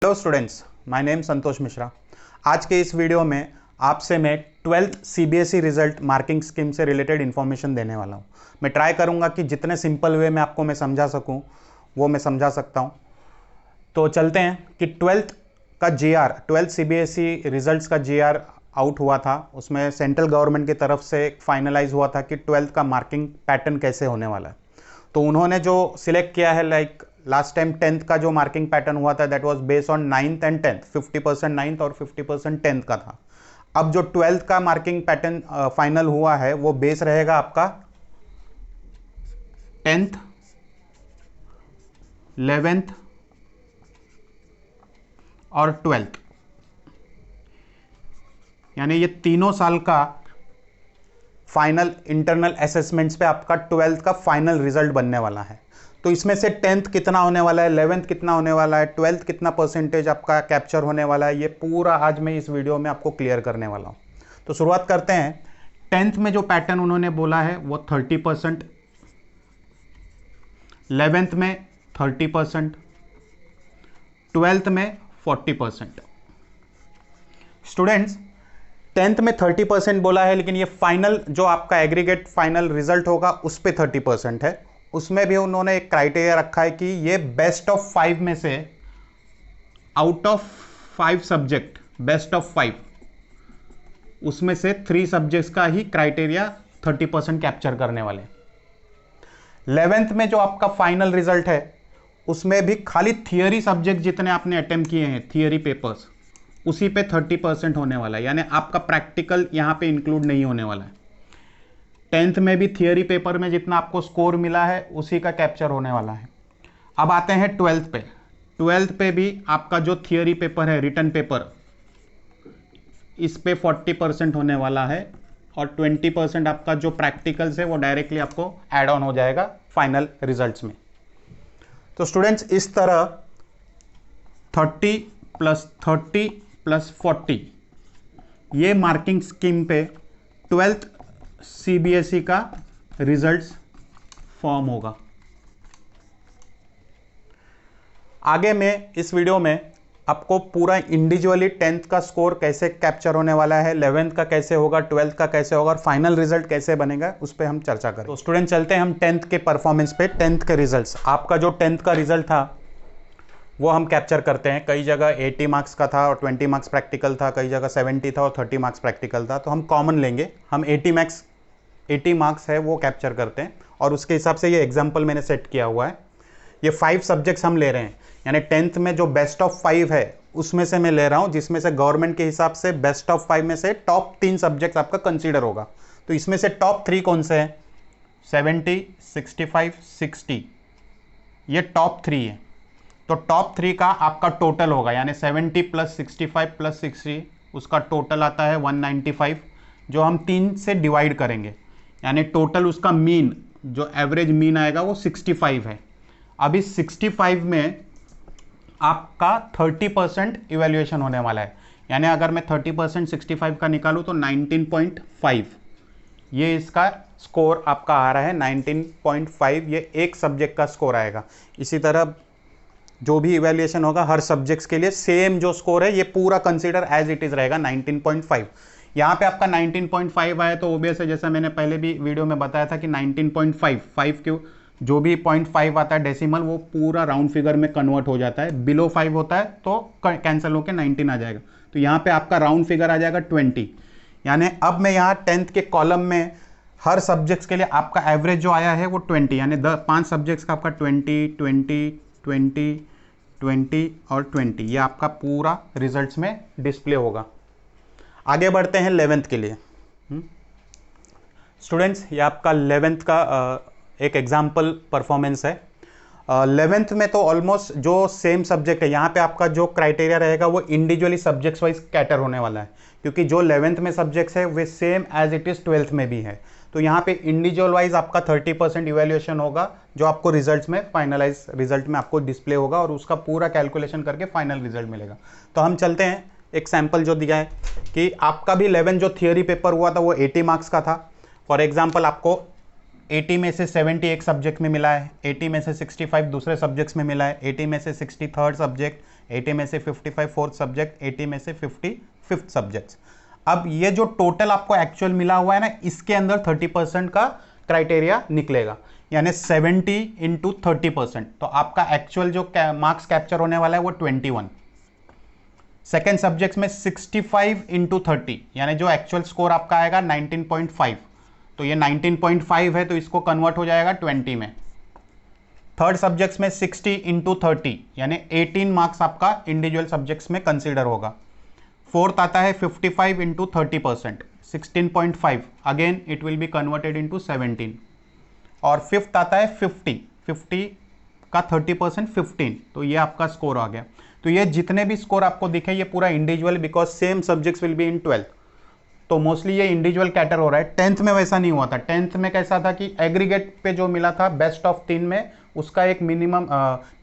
Hello students, my name Santosh Mishra. आज के इस वीडियो में आपसे मैं 12th CBSE result marking scheme से रिलेटेड इन्फॉर्मेशन देने वाला हूँ। मैं ट्राई करूँगा कि जितने सिंपल वे में आपको मैं समझा सकूँ वो मैं समझा सकता हूँ। तो चलते हैं कि 12th सीबीएसई रिजल्ट्स का जीआर आउट हुआ था। उसमें सेंट्रल गवर्नमेंट की तरफ से फाइनलाइज हुआ था कि 12th का मार्किंग पैटर्न कैसे होने वाला है। तो उन्होंने जो सिलेक्ट किया है, लाइक लास्ट टाइम 10th का जो मार्किंग पैटर्न हुआ था that was based on 9th and 10th, 50% 9th और 50% 10th का था। अब जो 12th का मार्किंग पैटर्न फाइनल हुआ है वो बेस रहेगा आपका 10th, 11th और 12th, यानी ये तीनों साल का फाइनल इंटरनल असेसमेंट्स पे आपका 12th का फाइनल रिजल्ट बनने वाला है। तो इसमें से 10th कितना होने वाला है, 11th कितना होने वाला है, 12th कितना परसेंटेज आपका कैप्चर होने वाला है, ये पूरा आज मैं इस वीडियो में आपको क्लियर करने वाला हूँ। तो शुरुआत करते हैं। 10th में जो पैटर्न उन्होंने बोला है वो 30%, 11th में 30%, 12th में 40%। स्टूडेंट्स, 10th में 30% बोला है, लेकिन ये फाइनल जो आपका एग्रीगेट फाइनल रिजल्ट होगा उस पे 30% है। उसमें भी उन्होंने एक क्राइटेरिया रखा है कि ये बेस्ट ऑफ 5 में से out of 5 subject, best of 5, उसमें से 3 सब्जेक्ट्स का ही क्राइटेरिया 30% कैप्चर करने वाले। 11th में जो आपका फाइनल रिजल्ट है उसमें भी खाली थियरी सब्जेक्ट जितने आपने अटेम्प्ट किए हैं, थियरी पेपर्स, उसी पे 30% होने वाला है, यानी आपका प्रैक्टिकल यहां पे इंक्लूड नहीं होने वाला है। 10th में भी थियरी पेपर में जितना आपको स्कोर मिला है उसी का कैप्चर होने वाला है। अब आते हैं 12th पे। 12th पे भी आपका जो थियरी पेपर है, रिटन पेपर, इस पे 40% होने वाला है और 20% आपका जो प्रैक्टिकल्स है वो डायरेक्टली आपको ऐड ऑन हो जाएगा फाइनल रिजल्ट्स में। तो स्टूडेंट्स, इस तरह 30 + 30 + 40 ये मार्किंग स्कीम पे 12th सीबीएसई का रिजल्ट्स फॉर्म होगा। आगे मैं इस वीडियो में आपको पूरा इंडिविजुअली 10th का स्कोर कैसे कैप्चर होने वाला है, 11th का कैसे होगा, 12th का कैसे होगा और फाइनल रिजल्ट कैसे बनेगा उस पर हम चर्चा करें। तो स्टूडेंट, चलते हैं हम 10th के परफॉर्मेंस पे। 10th के रिजल्ट्स, आपका जो 10th का रिजल्ट था वो हम कैप्चर करते हैं। कई जगह 80 मार्क्स का था और 20 मार्क्स प्रैक्टिकल था, कई जगह 70 था और 30 मार्क्स प्रैक्टिकल था। तो हम कॉमन लेंगे, हम 80 मार्क्स है वो कैप्चर करते हैं और उसके हिसाब से ये एग्जाम्पल मैंने सेट किया हुआ है। ये 5 सब्जेक्ट्स हम ले रहे हैं, यानी 10th में जो बेस्ट ऑफ 5 है उसमें से मैं ले रहा हूँ, जिसमें से गवर्नमेंट के हिसाब से बेस्ट ऑफ 5 में से टॉप 3 सब्जेक्ट्स आपका कंसीडर होगा। तो इसमें से टॉप 3 कौन से हैं? 70, 65, 60, ये टॉप 3 है। तो टॉप 3 का आपका टोटल होगा, यानी 70 + 65 + 60, उसका टोटल आता है 195, जो हम 3 से डिवाइड करेंगे, यानी टोटल उसका मीन, जो एवरेज मीन आएगा वो 65 है। अब इस 65 में आपका 30% इवैल्यूएशन होने वाला है, यानी अगर मैं 30% 65 का निकालूं तो 19.5, ये इसका स्कोर आपका आ रहा है 19.5, ये एक सब्जेक्ट का स्कोर आएगा। इसी तरह जो भी इवैल्यूएशन होगा हर सब्जेक्ट्स के लिए सेम जो स्कोर है ये पूरा कंसीडर एज इट इज रहेगा 19.5। यहाँ पे आपका 19.5 आया तो ओबियस है, जैसा मैंने पहले भी वीडियो में बताया था कि 19.5 क्यों, जो भी 0.5 आता है डेसिमल वो पूरा राउंड फिगर में कन्वर्ट हो जाता है। बिलो 5 होता है तो कैंसिल होकर 19 आ जाएगा। तो यहाँ पे आपका राउंड फिगर आ जाएगा 20, यानी अब मैं यहाँ 10th के कॉलम में हर सब्जेक्ट्स के लिए आपका एवरेज जो आया है वो 20, यानी 5 सब्जेक्ट्स का आपका 20, 20, 20, 20 और 20, ये आपका पूरा रिजल्ट्स में डिस्प्ले होगा। आगे बढ़ते हैं 11th के लिए। स्टूडेंट्स, ये आपका 11th का एक एग्जाम्पल परफॉर्मेंस है। 11th में तो ऑलमोस्ट जो सेम सब्जेक्ट है, यहाँ पे आपका जो क्राइटेरिया रहेगा वो इंडिविजुअली सब्जेक्ट्स वाइज कैटर होने वाला है, क्योंकि जो 11th में सब्जेक्ट्स है वे same as it is 12th में भी है। तो यहाँ पे इंडिविजुअल वाइज आपका 30% इवैल्यूएशन होगा, जो आपको रिजल्ट्स में फाइनलाइज रिजल्ट में आपको डिस्प्ले होगा और उसका पूरा कैलकुलेशन करके फाइनल रिजल्ट मिलेगा। तो हम चलते हैं, एक सैंपल जो दिया है कि आपका भी 11 जो थियरी पेपर हुआ था वो 80 मार्क्स का था। फॉर एग्जाम्पल आपको 80 में से 70 एक सब्जेक्ट में मिला है, 80 में से 65 दूसरे सब्जेक्ट्स में मिला है, 80 में से 60 थर्ड सब्जेक्ट, 80 में से 55 फोर्थ सब्जेक्ट, 80 में से 50 फिफ्थ सब्जेक्ट्स। अब ये जो टोटल आपको एक्चुअल मिला हुआ है ना, इसके अंदर 30% का क्राइटेरिया निकलेगा, यानी 70 इंटू 30%। तो आपका एक्चुअल जो मार्क्स कैप्चर होने वाला है वो 21। सेकेंड सब्जेक्ट में 65 इंटू 30, यानी जो एक्चुअल स्कोर आपका आएगा 19.5। तो ये 19.5 है, तो इसको कन्वर्ट हो जाएगा 20 में। थर्ड सब्जेक्ट्स में 60 इंटू 30, यानी 18 मार्क्स आपका इंडिविजुअल सब्जेक्ट्स में कंसीडर होगा। फोर्थ आता है 55 into 30%, 16.5, again it will be converted into 17। और फिफ्थ आता है 50 का 30% 15, तो ये आपका स्कोर आ गया। तो ये जितने भी स्कोर आपको दिखे ये पूरा individual, because same subjects will be in 12th, तो मोस्टली ये इंडिविजुअल कैटर हो रहा है। 10th में वैसा नहीं हुआ था। 10th में कैसा था कि एग्रीगेट पे जो मिला था बेस्ट ऑफ 3 में, उसका एक मिनिमम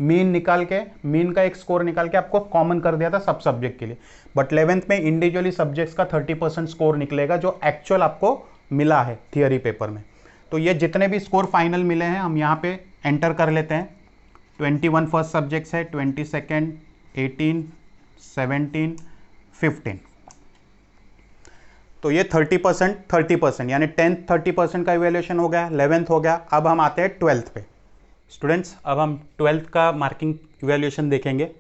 मीन निकाल के, मीन का एक स्कोर निकाल के आपको कॉमन कर दिया था सब सब्जेक्ट के लिए। बट 11th में इंडिविजुअली सब्जेक्ट्स का 30% स्कोर निकलेगा, जो एक्चुअल आपको मिला है थियरी पेपर में। तो ये जितने भी स्कोर फाइनल मिले हैं हम यहाँ पे एंटर कर लेते हैं। 21 फर्स्ट सब्जेक्ट्स है, 22nd, 18, 17, 15। तो ये 30% यानी 10th 30% का इवेल्यूशन हो गया, 11th हो गया। अब हम आते हैं 12th पे। स्टूडेंट्स, अब हम 12th का मार्किंग इवेल्यूशन देखेंगे।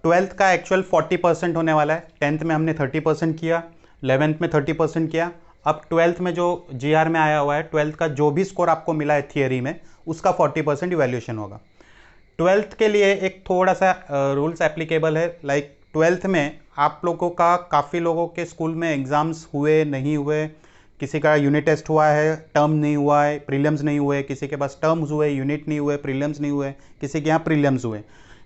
12th का एक्चुअल 40% होने वाला है। 10th में हमने 30% किया, 11th में 30% किया। अब 12th में जो GR में आया हुआ है, 12th का जो भी स्कोर आपको मिला है थियरी में, उसका 40% इवेल्यूशन होगा। 12th के लिए एक थोड़ा सा रूल्स एप्लीकेबल है। लाइक 12th में आप लोगों का काफ़ी लोगों के स्कूल में एग्ज़ाम्स हुए नहीं हुए, किसी का यूनिट टेस्ट हुआ है, टर्म नहीं हुआ है, प्रीलिम्स नहीं हुए, किसी के पास टर्म्स हुए, यूनिट नहीं हुए, प्रीलिम्स नहीं हुए, किसी के यहाँ प्रीलिम्स हुए।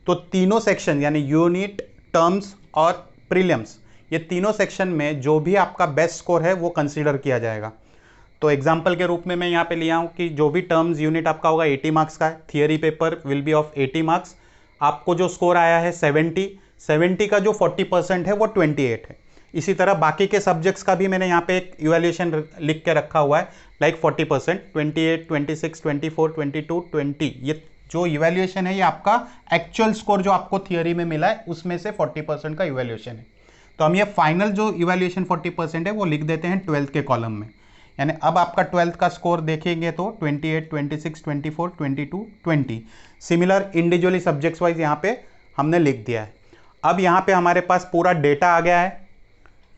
तो तीनों सेक्शन यानी यूनिट, टर्म्स और प्रीलिम्स, ये तीनों सेक्शन में जो भी आपका बेस्ट स्कोर है वो कंसीडर किया जाएगा। तो एग्जाम्पल के रूप में मैं यहाँ पे लिया हूँ कि जो भी टर्म्स यूनिट आपका होगा 80 मार्क्स का है, theory paper will be of 80 marks. आपको जो स्कोर आया है 70 का जो 40% है वो 28 है। इसी तरह बाकी के सब्जेक्ट्स का भी मैंने यहाँ पे एक इवैल्यूएशन लिख के रखा हुआ है, लाइक 40%, 28, 26, 24, 22, 20। ये जो इवैल्यूएशन है ये आपका एक्चुअल स्कोर जो आपको थियरी में मिला है उसमें से 40% का इवैल्यूएशन है। तो हम ये फाइनल जो इवैल्यूएशन 40% है वो लिख देते हैं 12th के कॉलम में। यानी अब आपका 12th का स्कोर देखेंगे तो 28, 26, 24, 22, 20। सिमिलर इंडिविजुअली सब्जेक्ट्स वाइज यहाँ पे हमने लिख दिया है। अब यहाँ पे हमारे पास पूरा डेटा आ गया है।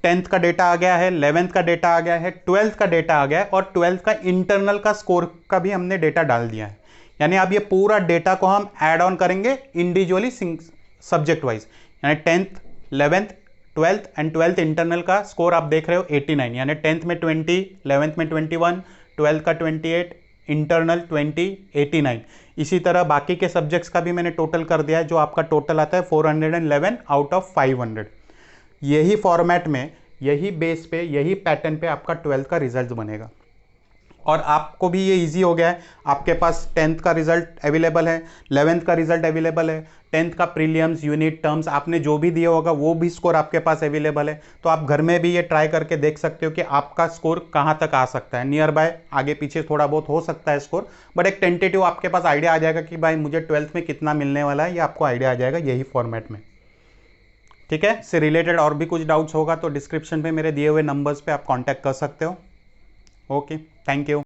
10th का डेटा आ गया है, 11th का डेटा आ गया है, 12th का डेटा आ गया है, और 12th का इंटरनल का स्कोर का भी हमने डेटा डाल दिया है। यानी अब ये पूरा डेटा को हम ऐड ऑन करेंगे इंडिविजुअली सब्जेक्ट वाइज। यानी 10th, 11th, 12th and 12th internal का स्कोर आप देख रहे हो 89, यानी 10th में 20, 11th में 21, 12th का 28, इंटरनल 20, 89। इसी तरह बाकी के सब्जेक्ट्स का भी मैंने टोटल कर दिया है, जो आपका टोटल आता है 411 आउट ऑफ 500। यही फॉर्मेट में, यही बेस पे, यही पैटर्न पे आपका 12th का रिजल्ट बनेगा। और आपको भी ये इजी हो गया है, आपके पास 10th का रिजल्ट अवेलेबल है, 11th का रिजल्ट अवेलेबल है, 10th का प्रीलिम्स, यूनिट, टर्म्स आपने जो भी दिया होगा वो भी स्कोर आपके पास अवेलेबल है। तो आप घर में भी ये ट्राई करके देख सकते हो कि आपका स्कोर कहाँ तक आ सकता है। नियर बाय आगे पीछे थोड़ा बहुत हो सकता है स्कोर, बट एक टेंटेटिव आपके पास आइडिया आ जाएगा कि भाई मुझे 12th में कितना मिलने वाला है, ये आपको आइडिया आ जाएगा यही फॉर्मेट में। ठीक है, इससे रिलेटेड और भी कुछ डाउट्स होगा तो डिस्क्रिप्शन पे मेरे दिए हुए नंबर्स पे आप कांटेक्ट कर सकते हो। Okay, thank you.